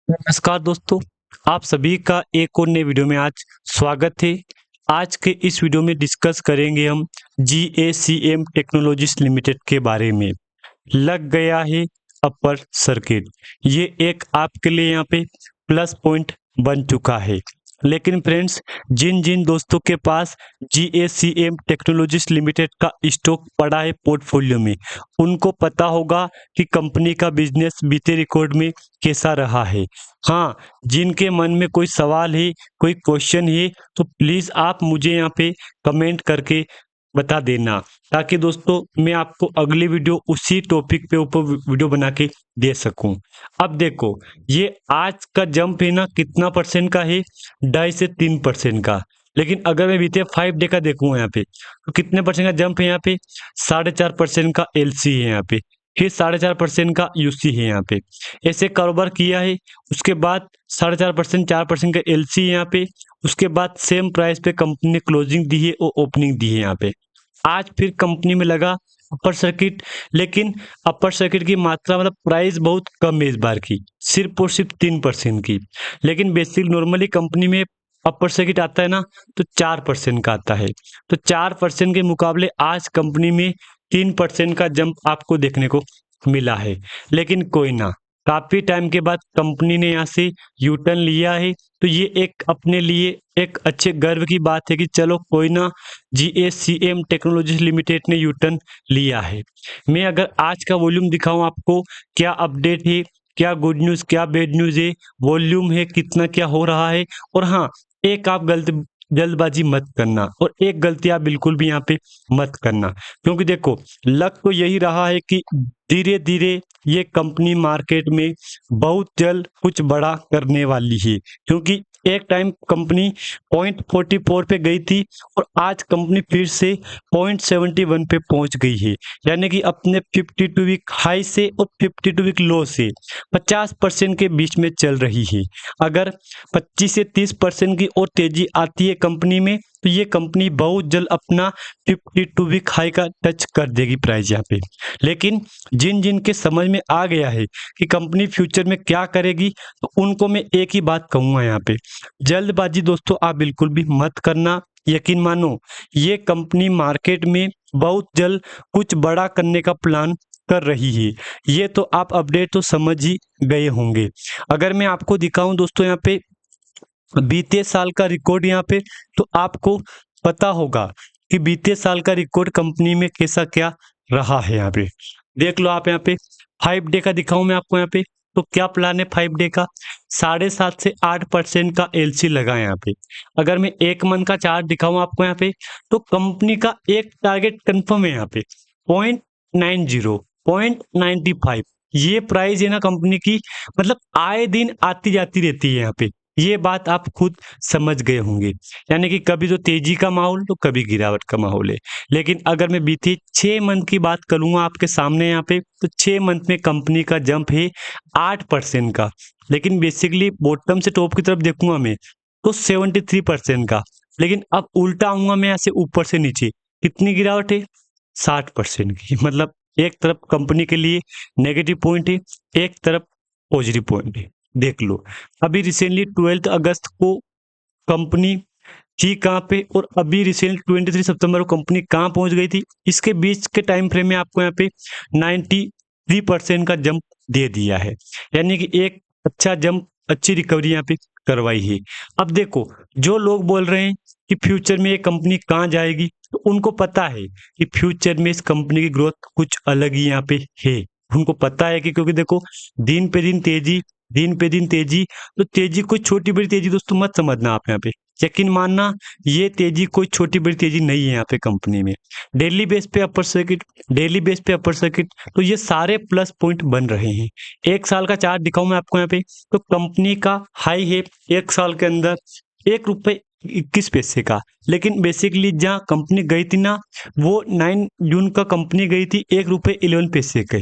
नमस्कार दोस्तों, आप सभी का एक और नए वीडियो में आज स्वागत है। आज के इस वीडियो में डिस्कस करेंगे हम GACM टेक्नोलॉजीज लिमिटेड के बारे में। लग गया है अपर सर्किट, ये एक आपके लिए यहाँ पे प्लस पॉइंट बन चुका है। लेकिन फ्रेंड्स, जिन जिन दोस्तों के पास GACM टेक्नोलॉजीज लिमिटेड का स्टॉक पड़ा है पोर्टफोलियो में, उनको पता होगा कि कंपनी का बिजनेस बीते रिकॉर्ड में कैसा रहा है। हाँ, जिनके मन में कोई सवाल है, कोई क्वेश्चन है, तो प्लीज़ आप मुझे यहाँ पे कमेंट करके बता देना, ताकि दोस्तों मैं आपको अगली वीडियो उसी टॉपिक पे ऊपर वीडियो बना के दे सकूं। अब देखो, ये आज का जंप है ना, कितना परसेंट का है? 2.5 से 3% का। लेकिन अगर मैं बीते 5 डे का देखूँ यहाँ पे, तो कितने परसेंट का जंप है यहाँ पे? 4.5% का एलसी है यहाँ पे, फिर 4.5% का यूसी है यहाँ पे। ऐसे कारोबार किया है, उसके बाद 4.5% 4% का एलसी है यहाँ पे, उसके बाद सेम प्राइस पे कंपनी ने क्लोजिंग दी है और ओपनिंग दी है यहाँ पे। आज फिर कंपनी में लगा अपर सर्किट, लेकिन अपर सर्किट की मात्रा मतलब प्राइस बहुत कम है इस बार की, सिर्फ और सिर्फ 3% की। लेकिन बेसिक नॉर्मली कंपनी में अपर सर्किट आता है ना, तो 4% का आता है। तो 4% के मुकाबले आज कंपनी में 3% का जंप आपको देखने को मिला है। लेकिन कोई ना, काफी टाइम के बाद कंपनी ने यहाँ से यू टर्न लिया है, तो ये एक अपने लिए एक अच्छे गर्व की बात है कि चलो कोई ना, GACM टेक्नोलॉजीज लिमिटेड ने यू टर्न लिया है। मैं अगर आज का वॉल्यूम दिखाऊं आपको, क्या अपडेट है, क्या गुड न्यूज़, क्या बैड न्यूज़ है, वॉल्यूम है कितना, क्या हो रहा है। और हाँ, एक आप गलत जल्दबाजी मत करना, और एक गलती आप बिल्कुल भी यहाँ पे मत करना, क्योंकि देखो, लग तो यही रहा है कि धीरे धीरे ये कंपनी मार्केट में बहुत जल्द कुछ बड़ा करने वाली है। क्योंकि एक टाइम कंपनी 0.44 पे गई थी, और आज कंपनी फिर से 0.71 पे पहुंच गई है। यानी कि अपने 52 वीक हाई से और 52 वीक लो से 50% के बीच में चल रही है। अगर 25 से 30% की और तेजी आती है कंपनी में, तो ये कंपनी बहुत जल्द अपना 52 वीक हाई का टच कर देगी प्राइस यहाँ पे। लेकिन जिन जिन के समझ में आ गया है कि कंपनी फ्यूचर में क्या करेगी, तो उनको मैं एक ही बात कहूंगा यहाँ पे, जल्दबाजी दोस्तों आप बिल्कुल भी मत करना। यकीन मानो, ये कंपनी मार्केट में बहुत जल्द कुछ बड़ा करने का प्लान कर रही है। ये तो आप अपडेट तो समझ ही गए होंगे। अगर मैं आपको दिखाऊं दोस्तों यहाँ पे बीते साल का रिकॉर्ड यहाँ पे, तो आपको पता होगा कि बीते साल का रिकॉर्ड कंपनी में कैसा क्या रहा है। यहाँ पे देख लो आप, यहाँ पे 5 डे का दिखाऊं मैं आपको यहाँ पे, तो क्या प्लान है 5 डे का? 7.5 से 8% का एलसी लगा है यहाँ पे। अगर मैं एक मंथ का चार्ट दिखाऊं आपको यहाँ पे, तो कंपनी का एक टारगेट कंफर्म है यहाँ पे, 0.90, 0.95। ये प्राइस है ना कंपनी की, मतलब आए दिन आती जाती रहती है यहाँ पे। ये बात आप खुद समझ गए होंगे। यानी कि कभी तो तेजी का माहौल, तो कभी गिरावट का माहौल है। लेकिन अगर मैं बीते 6 मंथ की बात करूंगा आपके सामने यहाँ पे, तो 6 मंथ में कंपनी का जंप है 8% का। लेकिन बेसिकली बॉटम से टॉप की तरफ देखूंगा मैं, तो 73% का। लेकिन अब उल्टा आऊंगा मैं यहाँ से ऊपर से नीचे, कितनी गिरावट है? 60% की। मतलब एक तरफ कंपनी के लिए नेगेटिव पॉइंट है, एक तरफ पॉजिटिव पॉइंट है। देख लो, अभी रिसेंटली 12 अगस्त को कंपनी थी कहाँ पे, और अभी रिसेंट 23 सितंबर को कंपनी कहाँ पहुंच गई थी। इसके बीच के टाइम फ्रेम में आपको यहाँ पे 93% का जंप दे दिया है। यानी कि एक अच्छा जंप, अच्छी रिकवरी यहाँ पे करवाई है। अब देखो, जो लोग बोल रहे हैं कि फ्यूचर में ये कंपनी कहाँ जाएगी, तो उनको पता है कि फ्यूचर में इस कंपनी की ग्रोथ कुछ अलग ही यहाँ पे है। उनको पता है कि, क्योंकि देखो, दिन पे दिन तेजी, दिन पे दिन तेजी, तो तेजी कोई छोटी बड़ी तेजी दोस्तों मत समझना आप यहाँ पे। यकीन मानना, ये तेजी कोई छोटी बड़ी तेजी नहीं है यहाँ पे कंपनी में। डेली बेस पे अपर सर्किट, डेली बेस पे अपर सर्किट, तो ये सारे प्लस पॉइंट बन रहे हैं। एक साल का चार्ट दिखाऊं मैं आपको यहाँ पे, तो कंपनी का हाई है एक साल के अंदर 1 रुपये 21 पैसे का। लेकिन बेसिकली जहाँ कंपनी गई थी ना, वो 9 जून का कंपनी गई थी 1 रुपये 11 पैसे के।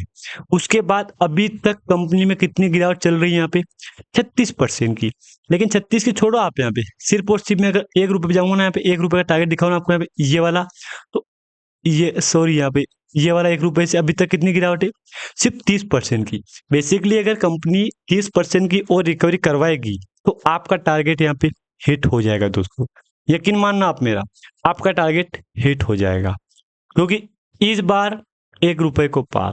उसके बाद अभी तक कंपनी में कितनी गिरावट चल रही है यहाँ पे? 36% की। लेकिन 36 की छोड़ो आप, यहाँ पे सिर्फ और सिर्फ मैं अगर 1 रुपये पे जाऊंगा ना, यहाँ पे 1 रुपये का टारगेट दिखाऊँ ना आपको यहाँ पे, ये वाला, तो ये सॉरी यहाँ पे ये वाला 1 रुपए से अभी तक कितनी गिरावट है, सिर्फ 30% की। बेसिकली अगर कंपनी 30% की और रिकवरी करवाएगी तो आपका टारगेट यहाँ पे हिट हो जाएगा दोस्तों, यकीन मानना आप मेरा, आपका टारगेट हिट हो जाएगा। क्योंकि इस बार 1 रुपए को पार,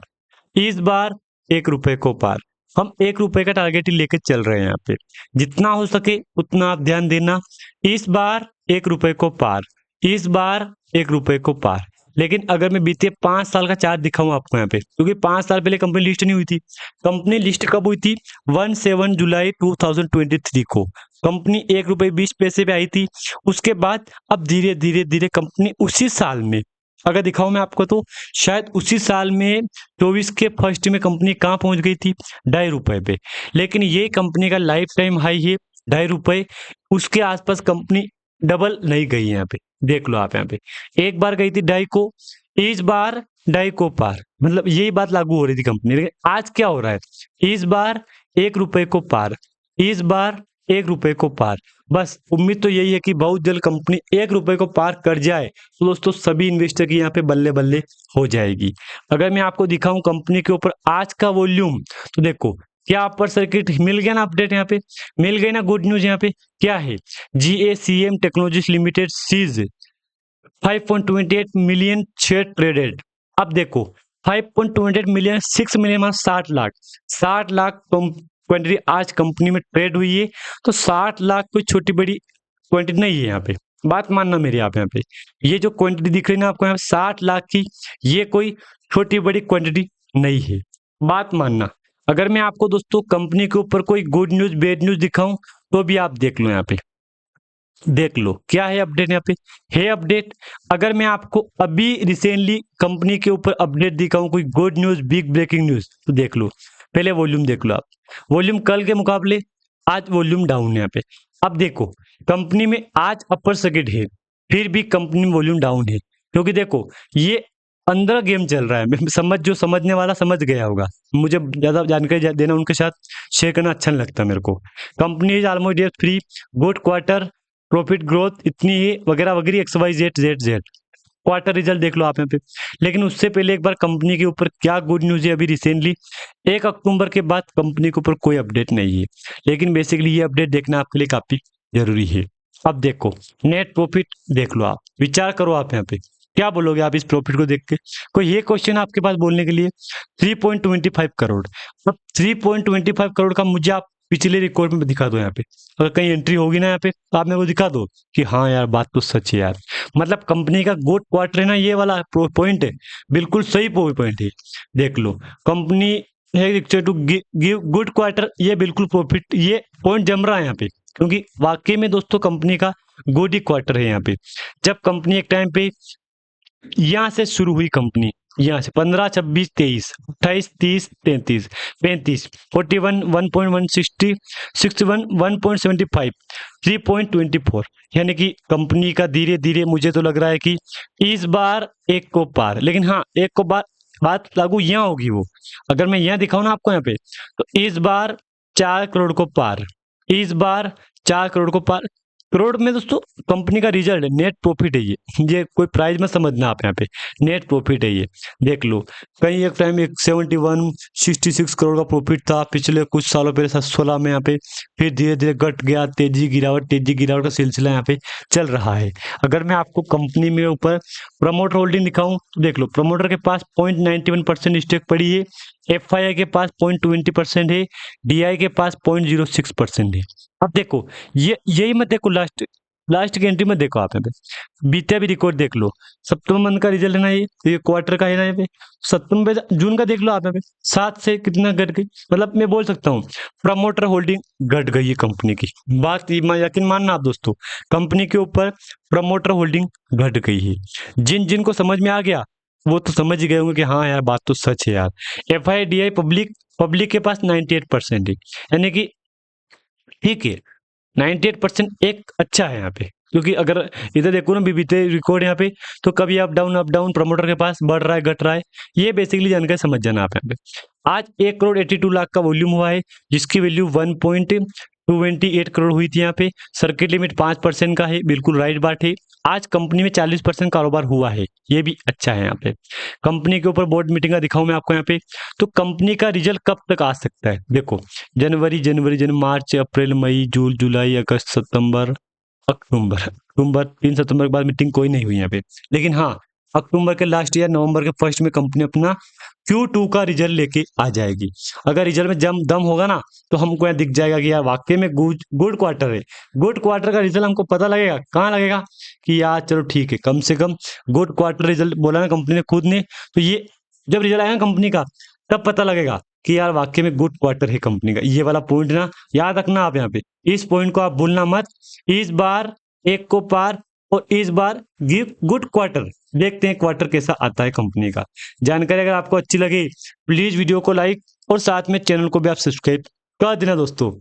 इस बार 1 रुपए को पार, हम 1 रुपए का टारगेट ही लेके चल रहे हैं यहाँ पे। जितना हो सके उतना आप ध्यान देना। इस बार 1 रुपए को पार, इस बार 1 रुपए को पार। लेकिन अगर मैं बीते 5 साल का चार्ट दिखाऊं आपको यहाँ पे, क्योंकि 5 साल पहले कंपनी लिस्ट नहीं हुई थी। कंपनी लिस्ट कब हुई थी, 17 जुलाई 2023 को कंपनी 1 रुपए 20 पैसे पे आई थी। उसके बाद अब धीरे धीरे धीरे कंपनी उसी साल में, अगर दिखाऊं मैं आपको तो शायद उसी साल में 24 के फर्स्ट में कंपनी कहाँ पहुंच गई थी, 2.5 रुपए पे। लेकिन ये कंपनी का लाइफ टाइम हाई है 2.5 रुपए। उसके आसपास कंपनी डबल नहीं गई यहाँ पे, देख लो आप यहाँ पे। एक बार गई थी 2.5 को, इस बार 2.5 को पार, मतलब यही बात लागू हो रही थी कंपनी। लेकिन आज क्या हो रहा है, इस बार 1 रुपए को पार, इस बार 1 रुपए को पार। बस उम्मीद तो यही है कि बहुत जल्द कंपनी 1 रुपए को पार कर जाए तो दोस्तों सभी इन्वेस्टर की यहाँ पे बल्ले बल्ले हो जाएगी। अगर मैं आपको दिखाऊं कंपनी के ऊपर आज का वॉल्यूम, तो देखो क्या अपर सर्किट मिल गया ना, अपडेट यहाँ पे मिल गई ना, गुड न्यूज यहाँ पे क्या है, GACM technologies limited sees 5.28 million share traded. अब देखो 5.28 मिलियन, 6 मिलियन मतलब 60 लाख क्वांटिटी आज कंपनी में ट्रेड हुई है। तो 60 लाख कोई छोटी बड़ी क्वांटिटी नहीं है यहाँ पे, बात मानना मेरी आप यहाँ पे। ये जो क्वांटिटी दिख रही है ना आपको यहाँ पे 60 लाख की, ये कोई छोटी बड़ी क्वांटिटी नहीं है, बात मानना। अगर मैं आपको दोस्तों कंपनी के ऊपर कोई गुड न्यूज बैड न्यूज दिखाऊं तो भी आप देख लो यहाँ पे, देख लो क्या है अपडेट यहाँ पे है अपडेट। अगर मैं आपको अभी रिसेंटली कंपनी के ऊपर अपडेट दिखाऊं कोई good news big breaking news, तो देख लो पहले वॉल्यूम देख लो आप। वॉल्यूम कल के मुकाबले आज वॉल्यूम डाउन है यहाँ पे। अब देखो कंपनी में आज अपर सर्किट है, फिर भी कंपनी में वॉल्यूम डाउन है, क्योंकि देखो ये अंदर गेम चल रहा है। समझ, जो समझने वाला समझ गया होगा, मुझे ज्यादा जानकारी देना उनके साथ शेयर करना अच्छा नहीं लगता मेरे को। Company is almost debt free, good quarter, profit growth इतनी ही वगैरह वगैरह XYZ क्वार्टर रिजल्ट देख लो आप यहाँ पे। लेकिन उससे पहले एक बार कंपनी के ऊपर क्या गुड न्यूज है, अभी रिसेंटली 1 अक्टूबर के बाद कंपनी के ऊपर कोई अपडेट नहीं है, लेकिन बेसिकली ये अपडेट देखना आपके लिए काफी जरूरी है। अब देखो नेट प्रॉफिट देख लो आप, विचार करो आप यहाँ पे क्या बोलोगे आप इस प्रॉफिट को देख के। कोई ये क्वेश्चन आपके पास बोलने के लिए 3.25 करोड़, अब 3.25 करोड़ का मुझे आप पिछले रिकॉर्ड में दिखा दो यहाँ पे। अगर कहीं एंट्री होगी ना यहाँ पे तो आप मेरे को दिखा दो कि हाँ यार बात तो सच है यार, मतलब कंपनी का गुड क्वार्टर है ना, ये वाला पॉइंट है, बिल्कुल सही पॉइंट है। देख लो कंपनी है टू गिव गुड क्वार्टर, ये बिल्कुल प्रॉफिट, ये पॉइंट जम रहा है यहाँ पे, क्योंकि वाकई में दोस्तों कंपनी का गुड ही क्वार्टर है यहाँ पे। जब कंपनी एक टाइम पे यहाँ से शुरू हुई, कंपनी यहाँ से 15, 26, 23, 28, 30, 33, 35, 41, 1.160, 61, 1.75, 3.24, यानी कि कंपनी का धीरे धीरे मुझे तो लग रहा है कि इस बार 1 को पार। लेकिन हाँ 1 को बात लागू यहाँ होगी वो, अगर मैं यहाँ दिखाऊं ना आपको यहाँ पे, तो इस बार 4 करोड़ को पार, इस बार 4 करोड़ को पार। करोड़ में दोस्तों कंपनी का रिजल्ट है, नेट प्रॉफिट है ये कोई प्राइस मत समझना आप यहाँ पे, नेट प्रॉफिट है ये। देख लो कहीं एक टाइम 71, 66 करोड़ का प्रॉफिट था पिछले कुछ सालों पहले 16 में यहाँ पे, फिर धीरे धीरे घट गया, तेजी गिरावट का सिलसिला यहाँ पे चल रहा है। अगर मैं आपको कंपनी में ऊपर प्रमोटर होल्डिंग दिखाऊं तो देख लो प्रमोटर के पास 0.91% स्टेक पड़ी है, FII के पास 0.20% है, DI के पास 0.06% है। अब देखो ये यही मत देखो, लास्ट की एंट्री में देखो आप यहाँ पे बीते भी रिकॉर्ड देख लो, सितंबर मंथ का रिजल्ट है ना, ये क्वार्टर का है ना, यहाँ पे सितंबर जून का देख लो आप यहाँ पे 7 से कितना घट गई। मतलब मैं बोल सकता हूँ प्रमोटर होल्डिंग घट गई है कंपनी की, बात यकीन मानना आप दोस्तों, कंपनी के ऊपर प्रमोटर होल्डिंग घट गई है। जिन को समझ में आ गया वो तो समझ ही गए होंगे कि हाँ यार बात तो सच है यार। FII DI पब्लिक के पास 98% है, यानी कि ठीक है 98% एक अच्छा है यहाँ पे, क्योंकि अगर इधर देखो ना बीते रिकॉर्ड यहाँ पे, तो कभी अप डाउन प्रमोटर के पास बढ़ रहा है घट रहा है, ये बेसिकली जानकारी समझ जाना आप यहाँ पे। आज 1 करोड़ 82 लाख का वॉल्यूम हुआ है, जिसकी वैल्यू 28 करोड़ हुई थी यहाँ पे। सर्किट लिमिट 5% का है, बिल्कुल राइट बात है। आज कंपनी में 40% कारोबार हुआ है, ये भी अच्छा है। यहाँ पे कंपनी के ऊपर बोर्ड मीटिंग का दिखाऊं मैं आपको यहाँ पे, तो कंपनी का रिजल्ट कब तक आ सकता है? देखो, जनवरी, मार्च, अप्रैल, मई, जून, जुलाई, अगस्त, सितंबर, अक्टूबर 3 सितंबर के बाद मीटिंग कोई नहीं हुई यहाँ पे। लेकिन हाँ, अक्टूबर के लास्ट या नवंबर के फर्स्ट में कंपनी अपना Q2 का रिजल्ट लेके आ जाएगी। अगर रिजल्ट में दम होगा ना, तो हमको यहाँ दिख जाएगा कि यार वाकई में गुड क्वार्टर है। गुड क्वार्टर का रिजल्ट हमको पता लगेगा, कहाँ लगेगा कि यार चलो ठीक है, कम से कम गुड क्वार्टर रिजल्ट बोला ना कंपनी ने खुद ने, तो ये जब रिजल्ट आएगा कंपनी का, तब पता लगेगा कि यार वाकई में गुड क्वार्टर है कंपनी का। ये वाला पॉइंट ना याद रखना आप यहाँ पे, इस पॉइंट को आप भूलना मत। इस बार एक को पार, और इस बार गिव गुड क्वार्टर। देखते हैं क्वार्टर कैसा आता है कंपनी का। जानकारी अगर आपको अच्छी लगी, प्लीज वीडियो को लाइक और साथ में चैनल को भी आप सब्सक्राइब कर देना दोस्तों।